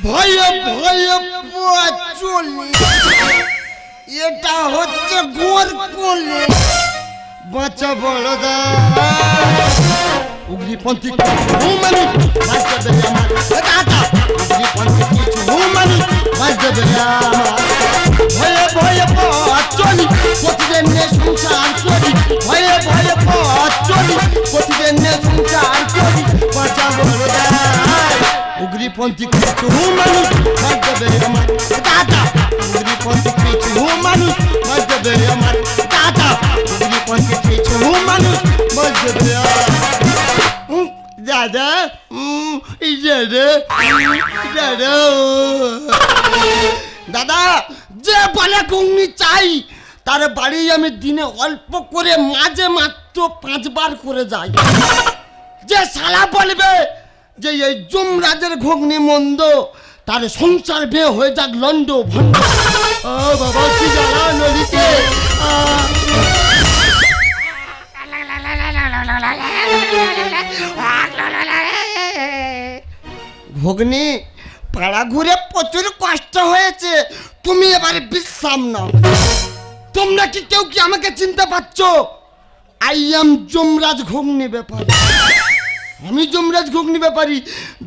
ভয়ে ভয়ে চলি, এটা হচ্ছে গোর কোলে বাঁচা বড়দা উগ্রপন্থী হুমানি বাঁচা দেবে আমার দাদা উগ্রপন্থী কিছু হুমানি বাঁচা দেবে আমার ভয়ে ভয়ে চলি প্রতিদিন সংসার করি ভয়ে ভয়ে চলি প্রতিদিন সংসার করি বাঁচা বড়দা উগ্রপন্থী কিছু মানুষ বাঁচা দেবে আমার দাদা উগ্রপন্থী কিছু মানুষ বাঁচা দেবে আমার দাদা উগ্রপন্থী কিছু মানুষ বাঁচা দেবে দাদা দাদা যে বলে ঘুগনি চাই তার বাড়ি আমি দিনে অল্প করে মাঝে মাত্র 5 বার করে যাই। যে শালা বলবে যে এই যমরাজের ঘুগনি মন্দ তার সংসার বেয়ে হয়ে যাক লন্ড ভন্ড। ও বাবা কি জ্বালা নদীতে ঘুগনি পাড়া ঘুরে প্রচুর কষ্ট হয়েছে, তুমি এবারে বিশ্রাম নাও। তোমরা কি কেউ কি আমাকে চিনতে পারছো? আই এম যমরাজ ঘুগনি ব্যাপারী, আমি যমরাজ ঘুগনি ব্যাপারী।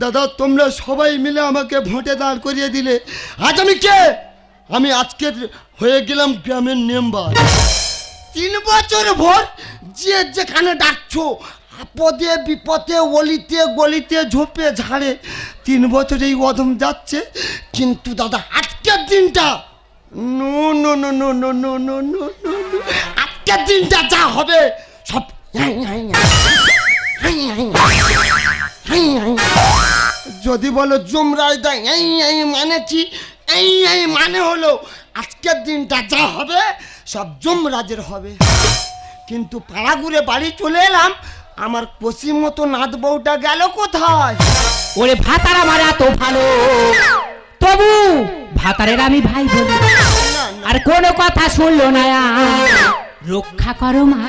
দাদা তোমরা সবাই মিলে আমাকে ভোটে দাঁড় করিয়ে দিলে, আজ আমি কে? আমি আজকে হয়ে গেলাম গ্রামের মেম্বার। 3 বছর ভোর যে যেখানে ডাকছো আপদে বিপদে অলিতে গলিতে ঝোপে ঝাড়ে 3 বছর এই অধম যাচ্ছে। কিন্তু দাদা আজকের দিনটা no no no no no no no no no আজকের দিনটা যা হবে সব যদি বলো যমরাজ দা মানে কি? এই মানে হলো আজকের দিনটা যা হবে সব যমরাজের হবে। কিন্তু পাড়া ঘুরে বাড়ি চলে এলাম, আমার পশ্চিম মতো নাত বউটা গেল কোথায়? ওরে ভাতার আমার এত ভালো, তবু ভাতারের আমি ভাই বলি আর কোনো কথা শুনলো না। রক্ষা করো মা।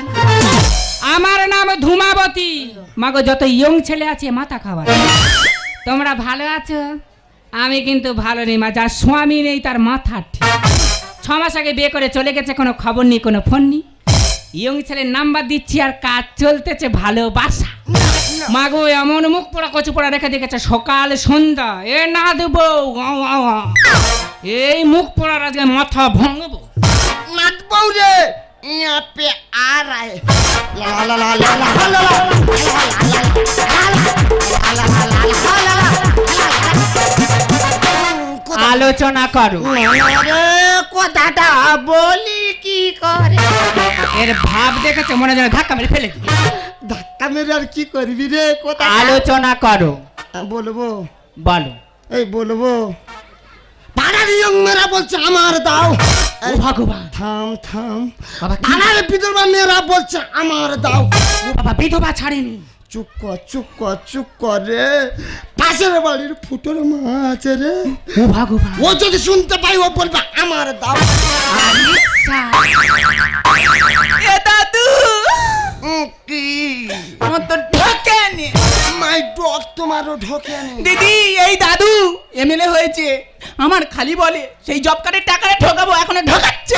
আমার নাম ধুমাবতী। মাগো যত ইয়ং ছেলে আছে মাথা খাবার। তোমরা ভালো আছো? আমি কিন্তু ভালো নেই মা। যার স্বামী নেই তার মাথা ঠিক। 6 মাস আগে বিয়ে করে চলে গেছে, কোনো খবর নেই কোনো ফোন নেই। ইয়ং ছেলের নাম্বার দিচ্ছি আর কাজ চলতেছে ভালোবাসা। মাগো এমন মুখ পোড়া কচু পোড়া রেখে দেখেছে সকাল সন্ধ্যা। এ না দেবো এই মুখ পোড়ার আজকে মাথা ভাঙবো। নাত বউ রে यहाँ पे आ रहा है ला ला ला ला ला ला ला আলোচনা করো। কথাটা বলি কি করে? এর ভাব দেখেছে মনে হয় ধাক্কা মেরে ফেলে। ধাক্কা মেরে আর কি করবি রে? কথা আলোচনা করো। বলবো বলো। এই বলবো পাড়ার ইয়ংরা বলছে আমার দাও। ও ভগবান থাম থাম। পাড়ার বিধবা মেয়েরা বলছে আমার দাও। ও বাবা বিধবা ছাড়েনি। চুপ কর চুপ কর চুপ কর রে। পাশের বাড়ির ফুটোর মা আছে রে। ও ভগবান ও যদি শুনতে পাই ও বলবে আমার দাও। এ দাদু কি আমার তো ঢোকেনি। মাই ডগ তোমারও ঢোকেনি। দিদি এই দাদু এমএলএ হয়েছে, আমার খালি বলে সেই জব কার্ডের টাকাটা ঢোকাবো, এখনো ঢোকাচ্ছে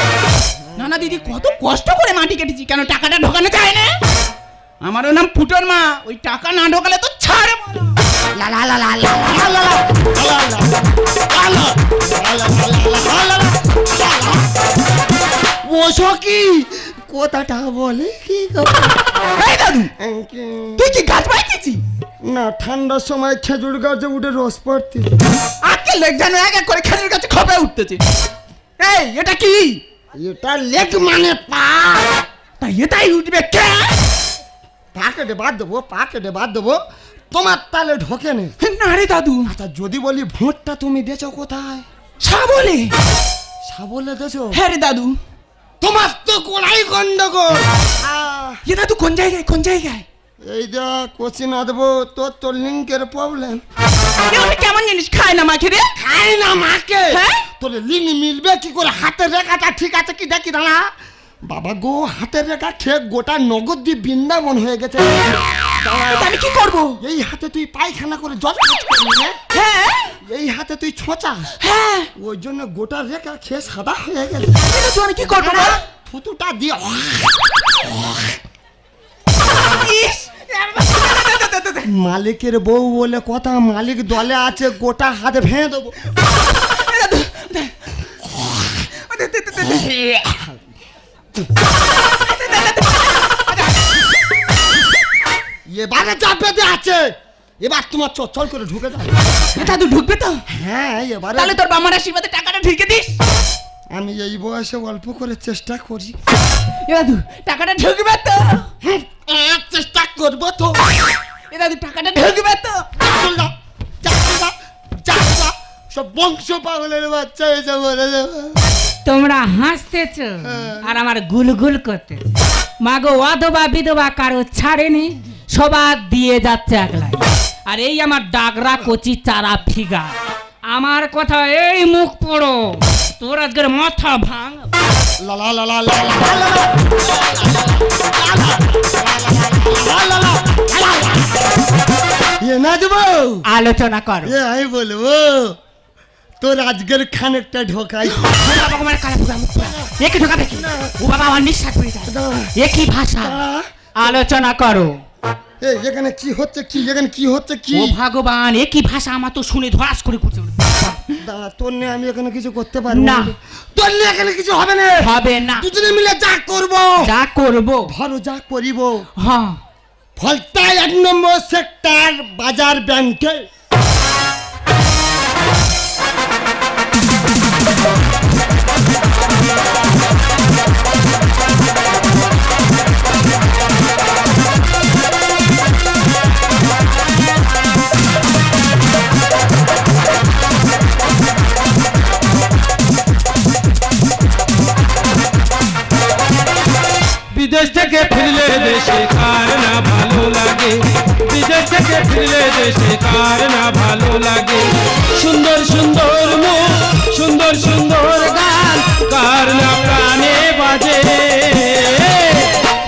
না। না দিদি কত কষ্ট করে মাটি কেটেছি, কেন টাকাটা ঢোকানো যায় না? আমারও নাম ফুটোর মা, ওই টাকা না ঢোকালে তো ছাড়ে লা লা লা লা লা লা লা লা লা। ওসো কি কথাটা বলে কি? এই দাদু তুই কি গাছ পাইতেছি? না ঠান্ডার সময় খেজুর গাছে উঠে রস পড়তে আজকে লেগ যেন এক এক করে খেজুর গাছে খপে উঠতেছে। এই এটা কি? এটা লেগ মানে পা। তাই এটাই উঠবে কে? পাকেটে বাদ দেবো, পাকেটে বাদ দেবো। তোমার তালে ঢোকে নে। না রে দাদু। আচ্ছা যদি বলি ভোটটা তুমি দেছো কোথায়? সাবলে। সাবলে দেছো? হ্যাঁ রে দাদু। তোমার তো কোলাই গন্ডগোল। এ দাদু কোন জায়গায় কোন জায়গায়? এই যা কোচি না দেবো তো লিঙ্কের প্রবলেম। কেমন জিনিস খায় না মাকে রে? খায় না মাকে? হ্যাঁ তোর লিঙ্ক মিলবে কি করে? হাতের রেখাটা ঠিক আছে কি দেখি দাঁড়া। বাবা গো হাতের রেখা খেয়ে গোটা নগদ দিয়ে বৃন্দাবন হয়ে গেছে। আমি কি করব? এই হাতে তুই পায়খানা করে জল করবি না? হ্যাঁ। এই হাতে তুই ছোঁচাস? হ্যাঁ। ওই জন্য গোটা রেখা খেয়ে সাদা হয়ে গেল। আমি কি করবো? থুতুটা দিয়ে মালিকের বউ বলে কথা, মালিক দলে আছে, গোটা হাতে ভেঙে দেবো। এবারে যা বেঁধে আছে, এবার তোমার চল করে ঢুকে যাবে। দাদু ঢুকবে তো? হ্যাঁ এবারে। তাহলে তোর বাবার আশীর্বাদে টাকাটা ঢুকে দিস। আমি এই বয়সে অল্প করে চেষ্টা করি। দাদু টাকাটা ঢুকবে তো? চেষ্টা করবো তো। দাদু টাকাটা ঢুকবে তো? সব বংশ পাগলের বাচ্চা এসে বলে যাবে। তোমরা হাসতেছ আর আমার গুলগুল করতে। মাগো অধবা বিধবা কারো ছাড়েনি, সবার দিয়ে যাচ্ছে একলাই। আর এই আমার ডাগরা কচি চারা ফিগা, আমার কথা এই মুখ পড়ো, তোর আজকের মাথা ভাঙ। আলোচনা করো। আমি বলবো তোর আজকের খানিকটা ঢোকাই। একে ঢোকাবে কি? ও বাবা আমার নিঃশ্বাস পড়ে যায়। একই ভাষা আলোচনা করো। এখানে কি হচ্ছে কি? এখানে কি হচ্ছে কি? ও ভগবান, একই ভাষা আমার তো শুনে ধরাস করে করছে। দাঁড়া, তোর নিয়ে আমি এখানে কিছু করতে পারবো না। তোর নিয়ে এখানে কিছু হবে না। হবে না। দুজনে মিলে যা করবো ধরো যা করিব। হ্যাঁ, ফলতা 1 নম্বর সেক্টর বাজার ব্যাংকে। বিদেশ থেকে ফিরলে দেশে কার না ভালো লাগে, বিদেশ থেকে ফিরলে দেশে কার না ভালো লাগে। সুন্দর সুন্দর মুখ, সুন্দর সুন্দর গান, কার না প্রাণে বাজে।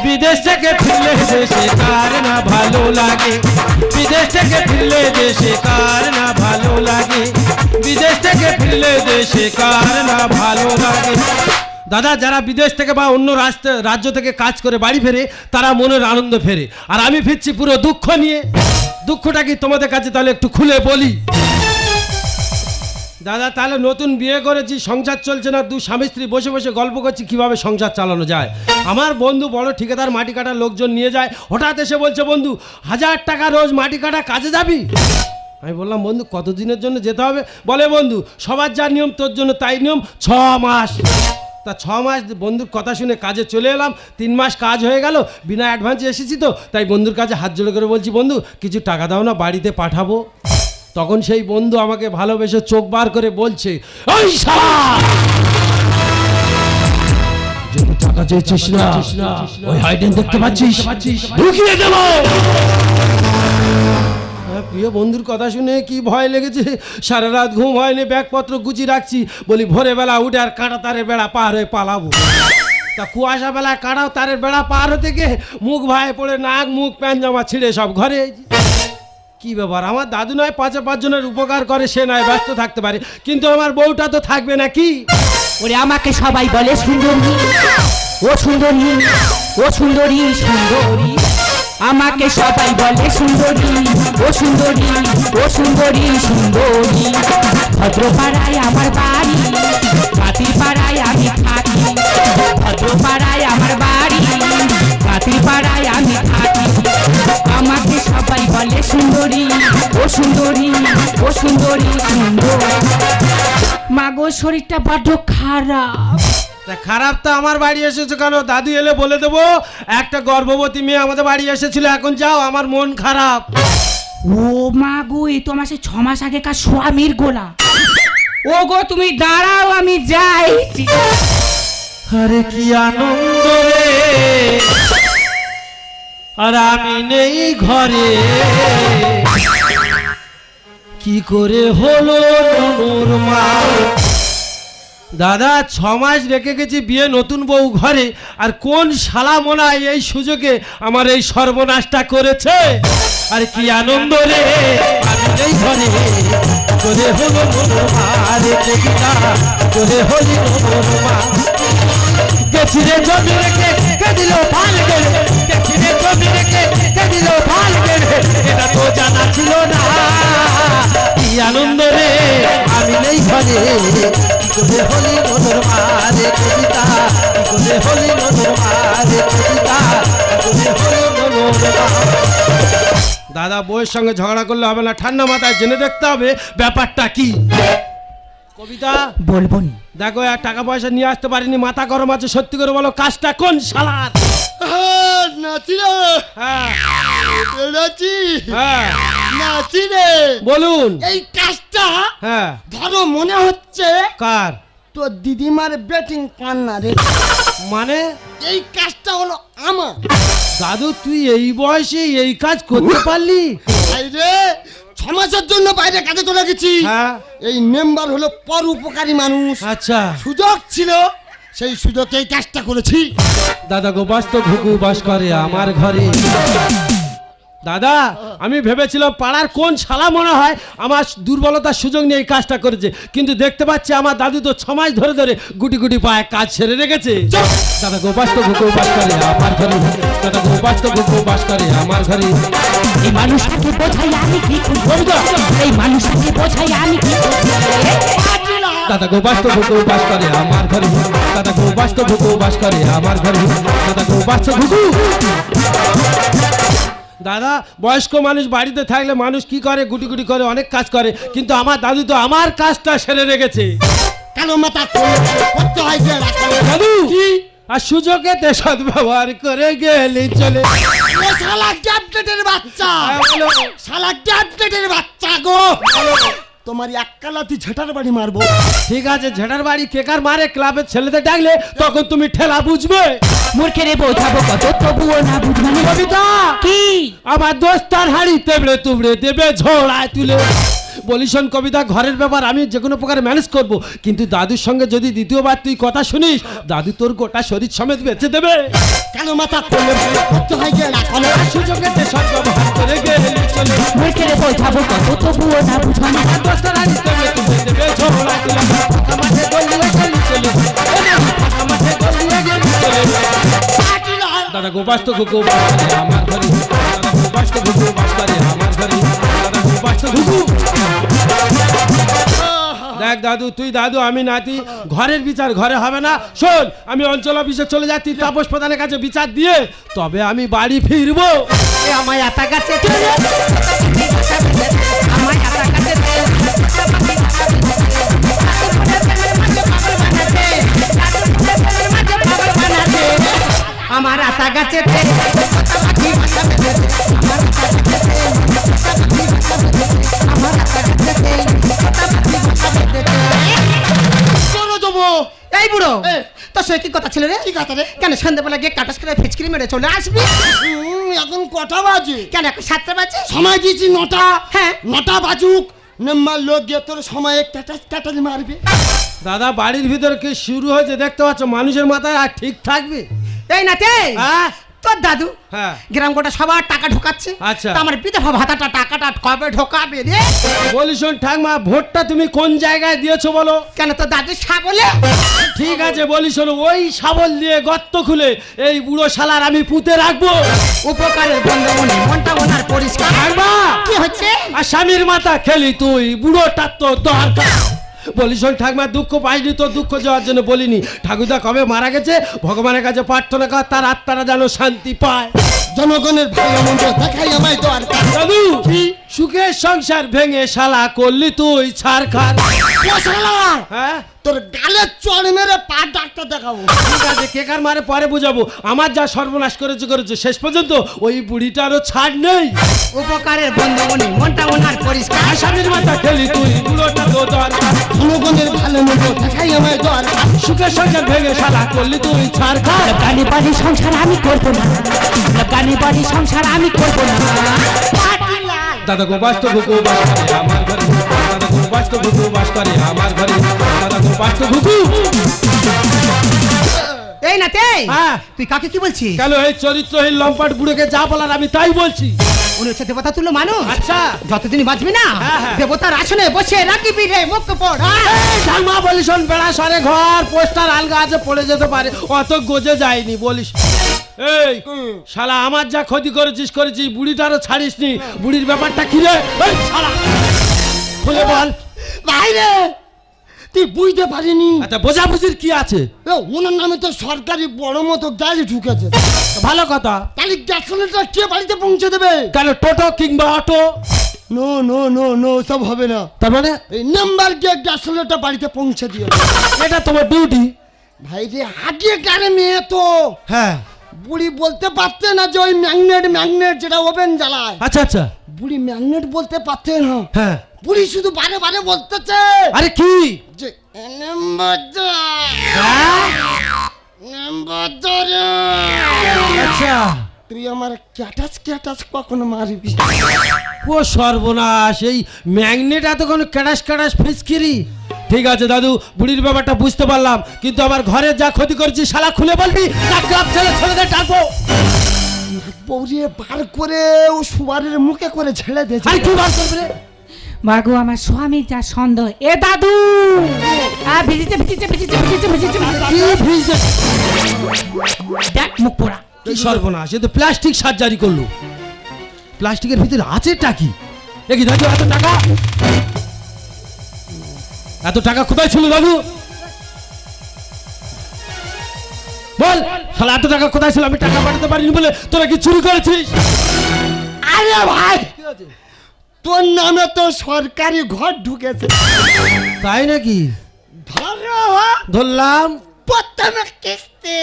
বিদেশ থেকে ফিরলে দেশে কার না ভালো লাগে, বিদেশ থেকে ফিরলে দেশে কার না ভালো লাগে, বিদেশ থেকে ফিরলে দেশে কার না ভালো লাগে। দাদা, যারা বিদেশ থেকে বা অন্য রাজ্য থেকে কাজ করে বাড়ি ফেরে, তারা মনের আনন্দ ফেরে, আর আমি ফিরছি পুরো দুঃখ নিয়ে। দুঃখটা কি তোমাদের কাছে তাহলে একটু খুলে বলি। দাদা, তাহলে নতুন বিয়ে করেছি, সংসার চলছে না, 2 স্বামী স্ত্রী বসে বসে গল্প করছি কিভাবে সংসার চালানো যায়। আমার বন্ধু বড় ঠিকাদার মাটি কাটার লোকজন নিয়ে যায়, হঠাৎ এসে বলছে, বন্ধু 1000 টাকা রোজ মাটি কাটা কাজে যাবি? আমি বললাম, বন্ধু কতদিনের জন্য যেতে হবে? বলে, বন্ধু সবার যা নিয়ম তোর জন্য তাই নিয়ম, 6 মাস। তা 6 মাস বন্ধুর কথা শুনে কাজে চলে এলাম। 3 মাস কাজ হয়ে গেল, বিনা অ্যাডভান্সে এসেছি তো, তাই বন্ধুর কাছে হাত জোড় করে বলছি, বন্ধু কিছু টাকা দাও না, বাড়িতে পাঠাবো। তখন সেই বন্ধু আমাকে ভালোবেসে চোখ বার করে বলছে, ওই টাকা চেয়েছিস না, ওই হাইডেন দেখতে পাচ্ছিস, ঢুকিয়ে দেব। প্রিয় বন্ধুর কথা শুনে কি ভয় লেগেছে, সারা রাত ঘুম হয়নি, ব্যাগপত্র গুছিয়ে রাখছি। বলি ভোরবেলা উঠে আর কাঁটা তারের বেড়া পার হয়ে পালাবো। তা কুয়াশা বেলায় কাঁটাও তারের বেড়া পার হতে গিয়ে মুখ ভায়ে পড়ে নাক মুখ প্যান্ট জামা ছিঁড়ে সব ঘরে। কি ব্যাপার, আমার দাদু নয় 5 জনের উপকার করে, সে নয় ব্যস্ত থাকতে পারে, কিন্তু আমার বউটা তো থাকবে নাকি? ওরে আমাকে সবাই বলে সুন্দরী, ও সুন্দরী, ও সুন্দরী, সুন্দরী। আমাকে সবাই বলে সুন্দরী, ও সুন্দরী, ও সুন্দরী, সুন্দরী। ভদ্রপাড়ায় আমার বাড়ি, কাতিপাড়ায় আমি থাকি। ভদ্রপাড়ায় আমার বাড়ি, কাতিপাড়ায় আমি থাকি। আমাকে সবাই বলে সুন্দরী, ও সুন্দরী, ও সুন্দরী, সুন্দরী। মাগো শরীরটা বড্ড খারাপ। খারাপ তো আমার বাড়ি এসেছো কেন? দাদু এলে বলে দেবো, একটা গর্ভবতী মেয়ে আমাদের বাড়ি এসেছিল, এখন যাও, আমার মন খারাপ। ও মা গো, এই তো আমার 6 মাস আগেকার স্বামীর গোলা। ও গো তুমি দাঁড়াও, আমি যাই। আরে কি আনন্দ রে, আর আমি নেই ঘরে। কি করে হলো ননুর মা, দাদা 6 মাস রেখে গেছি বিয়ে নতুন বউ ঘরে, আর কোন শালা মনে হয় এই সুযোগে আমার এই সর্বনাশটা করেছে। আর কি আনন্দ রে আমি এই ঘরে তোরে হলো মনোমারে কবিতা তোরে হলি মনোমা। গেছি রে জমি রেখে কে দিল ফাল গেলে, গেছি রে জমি রেখে কে দিল ফাল গেলে, এটা তো জানা ছিল না। কি আনন্দ রে আমি নেই ঘরে তোরে হলি মনোমারে কবিতা তোরে হলি মনোমারে কবিতা তোরে হলি মনোরমা। দাদা বউয়ের সঙ্গে ঝগড়া করলে হবে না, ঠান্ডা মাথায় জেনে দেখতে হবে ব্যাপারটা কি। কবিতা বলবো নি। দেখো আর টাকা পয়সা নিয়ে আসতে পারিনি, মাথা গরম আছে, সত্যি করে বলো কাজটা কোন শালার? নাচি রে, হ্যাঁ নাচি, হ্যাঁ নাচি রে। বলুন। এই কাজটা হ্যাঁ ধরো মনে হচ্ছে কার? তোর দিদিমার ব্যাটিং কান্না রে। মানে এই কাজটা হলো আমার। দাদু তুই এই বয়সে এই কাজ করতে পারলি? রে 6 মাসের জন্য বাইরে কাজে চলে গেছি। হ্যাঁ এই মেম্বার হলো পরোপকারী মানুষ, আচ্ছা সুযোগ ছিল, সেই সুযোগে এই কাজটা করেছি। দাদা গো বাস্তব ঘুঘু বাস করে আমার ঘরে। দাদা আমি ভেবেছিলাম পাড়ার কোন শালা মনে হয় আমার দুর্বলতার সুযোগ নিয়ে এই কাজটা করেছে, কিন্তু দেখতে পাচ্ছি আমার দাদু তো 6 মাস ধরে ধরে গুটি গুটি পায়ে কাজ ছেড়ে রেখেছে। দাদা গো বাস্তব ঘুঘু বাস করে আমার ঘরে, দাদা গো বাস্তব ঘুঘু বাস করে আমার ঘরে। এই মানুষটাকে বোঝাই আমি কি করব, এই মানুষটাকে বোঝাই আমি কি করব। দাদা গো বাস্তব ঘুঘু বাস করে আমার ঘরে, দাদা গো বাস্তব ঘুঘু বাস করে আমার ঘরে, দাদা গো বাস্তব ঘুঘু। দাদা বয়স্ক মানুষ বাড়িতে থাকলে মানুষ কি করে, গুটি গুটি করে অনেক কাজ করে, কিন্তু আমার দাদু তো আমার কাজটা সেরে রেখেছে। কালো মাথা করতে হয় যে দাদু আর সুযোগে তে সদ্ব্যবহার করে গেলি চলে। ও শালা ড্যাপটেটের বাচ্চা, হ্যাঁ, বলো। শালা ড্যাপটেটের বাচ্চা গো, তোমার এক কালাতি ঝেটার বাড়ি মারবো। ঠিক আছে ঝেটার বাড়ি কেকার মারে, ক্লাবের ছেলেদের ডাকলে তখন তুমি ঠেলা বুঝবে। মূর্খের বোঝাবো কত তবুও না বুঝবানি। কবিতা কি আমার দোস্তার হাড়ি তেবড়ে তুবড়ে দেবে ঝোড়ায় তুলে। বলি শোন কবিতা, ঘরের ব্যাপার আমি যে কোনো প্রকারে ম্যানেজ করব, কিন্তু দাদুর সঙ্গে যদি দ্বিতীয়বার তুই কথা শুনিস দাদু তোর গোটা শরীর সমেত বেঁচে দেবে। কালো মাথা করতে হয় যে সুযোগে তে সদ্ব্যবহার করে গেলি চলে। মূর্খের বোঝাবো কত তবুও না বুঝবানি। আমার দোস্তার হাড়ি তেবড়ে তুবড়ে দেবে ঝোড়ায় তুলে। ফাঁকা মাঠে গলিয়ে গেলি চলে, ফাঁকা মাঠে গলিয়ে গেলি চলে। দাদা গোপাস্ত ঘুঘু বাস করে আমার ঘরে, দাদা গোপাস্ত ঘুঘু বাস করে আমার ঘরে, দাদা গোপাস্ত ঘুঘু। দেখ দাদু তুই দাদু আমি নাতি, ঘরের বিচার ঘরে হবে না। শোন আমি অঞ্চল অফিসে চলে যাচ্ছি, তাপস প্রধানের কাছে বিচার দিয়ে তবে আমি বাড়ি ফিরবো। আমায় আতা গাছে আমায় আতা গাছে আমার আতা গাছে এই বুড়ো তো সে কি কথা ছিল রে? কি কথা রে? কেন সন্ধ্যাবেলা গিয়ে কাটাস করে ফিচকিরি মেরে চলে আসবি? এখন কটা বাজে? কেন এখন 7টা বাজে? সময় দিয়েছি 9টা। হ্যাঁ 9টা বাজুক, নেম্বার লোক গিয়ে তোর সময় কাটালি মারবে। দাদা বাড়ির ভিতরে কি শুরু হয়েছে দেখতে পাচ্ছ, মানুষের মাথায় আর ঠিক থাকবে? এই নাতে হ্যাঁ তোর দাদু হ্যাঁ গ্রাম গোটা সবার টাকা ঢোকাচ্ছে, আচ্ছা। তা আমার বিধবা ভাতাটা টাকাটা কবে ঢোকাবে রে? বলি শোন ঠাকমা, ভোটটা তুমি কোন জায়গায় দিয়েছো বলো? কেন তোর দাদু সাবলে? ঠিক আছে বলি শোনো, ওই শাবল দিয়ে গর্ত খুলে এই বুড়ো শালার আমি পুঁতে রাখবো। উপকারের বন্ধমনে মনটা ওনার পরিষ্কার। ঠাকমা কি হচ্ছে? আর স্বামীর মাথা খেলি তুই, বুড়োটার তো দরকার। বলি শোন ঠাকমা, দুঃখ পাইনি তো দুঃখ যাওয়ার জন্য বলিনি। ঠাকুরদা কবে মারা গেছে, ভগবানের কাছে প্রার্থনা কর তার আত্মারা যেন শান্তি পায়। জনগণের ভালো মন্দ দেখাই আমায় দরকার। দাদু সুখের সংসার ভেঙে শালা করলি তুই ছাড়খার। ও শালা, হ্যাঁ তোর গালে চড় মেরে পা ডাক্তার দেখাবো। ঠিক আছে কেকার মারে পরে বুঝাবো, আমার যা সর্বনাশ করেছে শেষ পর্যন্ত ওই বুড়িটারও ছাড় নেই। উপকারের বন্ধমনে মনটা ওনার পরিষ্কার। স্বামীর মাথা খেলি তুই, বুড়োটা তো দরকার। জনগণের ভালো মন্দ দেখাই আমায় দরকার। সুখের সংসার ভেঙে শালা করলি তুই ছাড়খার। গানি বাড়ি সংসার আমি করবো না, গানি বাড়ি সংসার আমি করবো না। দাদা গো বাস্তব বাস করে আমার ঘরে, দাদা গো বাস্তব বাস করে আমার ঘরে, দাদা গো বাচ্চ ঘুঘু। এই না তে হ্যাঁ। তুই কাকে কি বলছিস? কেন এই চরিত্রহীন লম্পাট বুড়োকে যা বলার আমি তাই বলছি। উনি হচ্ছে দেবতা তুল্য মানুষ। আচ্ছা যতদিন বাঁচবি না হ্যাঁ, হ্যাঁ। দেবতার আসনে বসে রাখিবি রে মুখ পড়। ঠাকুমা বলিস বেড়া সরে ঘর পোস্টার আলগা আছে পড়ে যেতে পারে, অত গোজে যায়নি বলিস। এই শালা আমার যা ক্ষতি করেছিস বুড়িটারও ছাড়িসনি। বুড়ির ব্যাপারটা কি রে? এই শালা খুলে বল। বাইরে তুই বুঝতে পারিনি? আচ্ছা বোঝাবুঝির কি আছে? ওনার নামে তো সরকারি বড় মতো গাড়ি ঢুকেছে। ভালো কথা। তাহলে গ্যাস সিলিন্ডার কে বাড়িতে পৌঁছে দেবে? কেন টোটো কিংবা auto? No no no no, সব হবে না। তার মানে এই নাম্বার গিয়ে গ্যাস সিলিন্ডার বাড়িতে পৌঁছে দিও। এটা তোমার ডিউটি। ভাই রে আগে গাড়ি মেয়ে তো হ্যাঁ। বুড়ি বলতে পারতে না যে ওই ম্যাগনেট যেটা ওভেন জ্বালায়। আচ্ছা আচ্ছা। বুড়ি ম্যাগনেট বলতে পারতে না। হ্যাঁ। বুড়ি শুধু বারে বারে বলতেছে আরে কি যে নাম্বার আচ্ছা তুই আমার ক্যাটাস কখনো মারবি? ও সর্বনাশ, এই ম্যাগনেট এতক্ষণ ক্যাডাস ফিসকিরি। ঠিক আছে দাদু, বুড়ির ব্যাপারটা বুঝতে পারলাম, কিন্তু আমার ঘরে যা ক্ষতি করেছি শালা খুলে বলবি না ক্লাব ছেলেদের ডাকবো? বৌরিয়ে বার করে ও সুয়ারের মুখে করে ছেড়ে দিয়েছে। আর কি বার করবে রে? মাগো আমার স্বামী যা সন্দেহ। এ দাদু ভিজিতে কি ভিজে? দেখ মুখ পোড়া। কি সর্বনাশ, এ তো প্লাস্টিক সার্জারি করলো। প্লাস্টিকের ভিতরে আছে টাকি। এ কি দাদু এত টাকা কোথায় ছিল দাদু? বল শালা এত টাকা কোথায় ছিল? আমি টাকা পাঠাতে পারিনি বলে তোরা কি চুরি করেছিস? আরে ভাই তোর নামে তো সরকারি ঘর ঢুকেছে। তাই নাকি? ধরলাম প্রথমে কিস্তি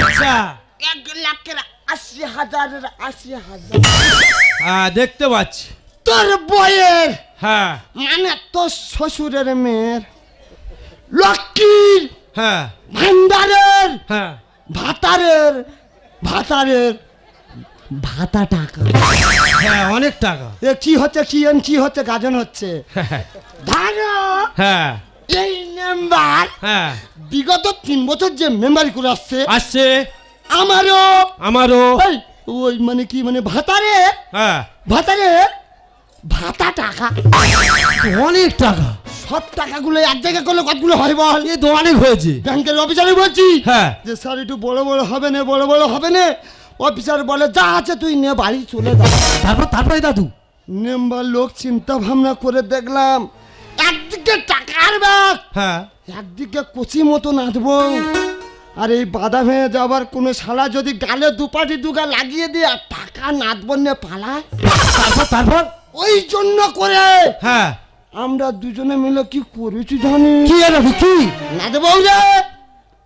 আচ্ছা 1,80,000 হ্যাঁ দেখতে পাচ্ছি। তোর বইয়ের হ্যাঁ মানে তোর শ্বশুরের মেয়ের লক্ষ্মীর হ্যাঁ ভান্ডারের হ্যাঁ ভাতারের ভাতা টাকা। হ্যাঁ অনেক টাকা। এ কি হচ্ছে গাজন হচ্ছে। ধরো হ্যাঁ এই নাম্বার হ্যাঁ বিগত 3 বছর যে মেম্বারি করে আসছে আমারও এই ওই মানে কি মানে ভাতারে হ্যাঁ ভাতা টাকা অনেক টাকা। সব টাকাগুলো এক জায়গায় করলে কতগুলো হয় বল? এ তো অনেক হয়েছে। ব্যাংকের অফিসারে বলছি হ্যাঁ যে স্যার একটু বড় হবে না। অফিসার বলে যা আছে তুই নে বাড়ি চলে যা। তারপরে দাদু মেম্বার লোক চিন্তা ভাবনা করে দেখলাম একদিকে টাকার ব্যাগ হ্যাঁ একদিকে কচি মতো নাচবো, আর এই বাধা ভেঙে যাবার কোনো শালা যদি গালে দুপাটি দুগা লাগিয়ে দিয়ে আর টাকা নাচবো নে পালায়। তারপর ওই জন্য করে হ্যাঁ আমরা দুজনে মিলে কি করেছি জানি? কি কি নাচবো রে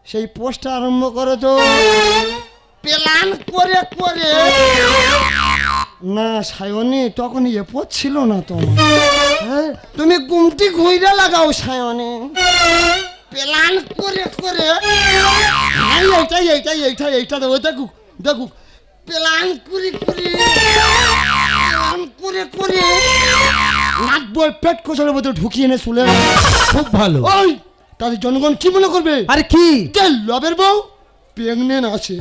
সেই পোস্টটা আরম্ভ করে তো প্ল্যান করে না সায়নী তখন ছিল না তোমার। হ্যাঁ তুমি গুমটি ঘুরে লাগাও সায়নী। প্ল্যান করে এইটা দেবো। দেখুক প্ল্যান করে নাচবো পেট কোষার মধ্যে ঢুকিয়ে এনে শুলে। খুব ভালো। ওই তাদের জনগণ কি মনে করবে? আরে কি লবের বউ প্রেগনেন্ট আছে।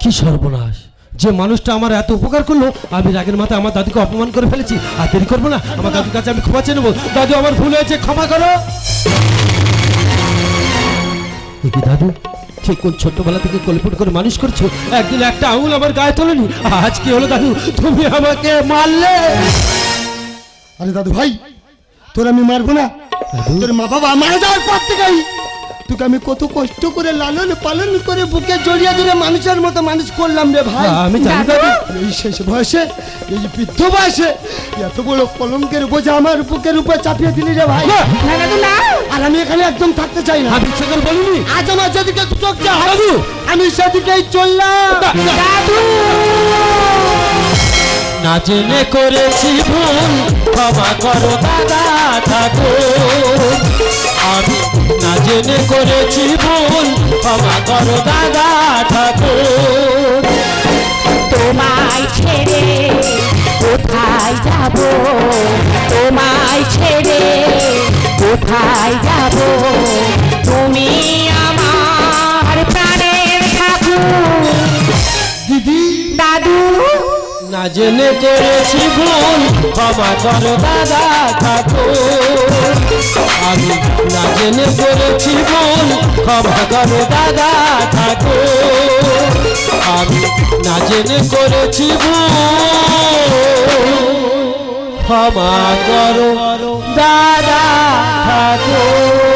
কি সর্বনাশ, যে মানুষটা আমার এত উপকার করলো আমি রাগের মাথায় আমার দাদুকে অপমান করে ফেলেছি। আর দেরি করবো না, আমার দাদুর কাছে আমি ক্ষমা চেয়ে নেবো। দাদু আমার ভুল হয়েছে, ক্ষমা করো। দাদু ঠিক কোন ছোট্টবেলা থেকে কলপুট করে মানুষ করছো, একদিন একটা আঙুল আমার গায়ে তোলেনি, আজ কি হলো দাদু তুমি আমাকে মারলে? আরে দাদু ভাই তোর আমি মারবো না। তোর মা বাবা মারা যাওয়ার পর থেকেই তোকে আমি কত কষ্ট করে লালন পালন করে বুকে জড়িয়ে ধরে মানুষের মতো মানুষ করলাম রে ভাই। আমি জানি দাদু এই শেষ বয়সে এই বৃদ্ধ বয়সে এত বড় কলঙ্কের বোঝা আমার বুকের উপর চাপিয়ে দিলি রে ভাই। আর আমি এখানে একদম থাকতে চাই না। আমি সেখানে বলিনি। আজ আমার যেদিকে চোখ যায় দাদু আমি সেদিকেই চললাম। দাদু না জেনে করেছি ভুল, ক্ষমা করো দাদা ঠাকুর। আমি না জেনে করেছি ভুল, ক্ষমা করো দাদা ঠাকুর। তোমায় ছেড়ে কোথায় যাব, তোমায় ছেড়ে কোথায় যাব। জেনে করেছি ভুল ক্ষমা করো দাদা ঠাকুর আমি না জেনে করেছি ভুল ক্ষমা করো দাদা ঠাকুর আমি না জেনে করেছি ভুল ক্ষমা করো দাদা ঠাকুর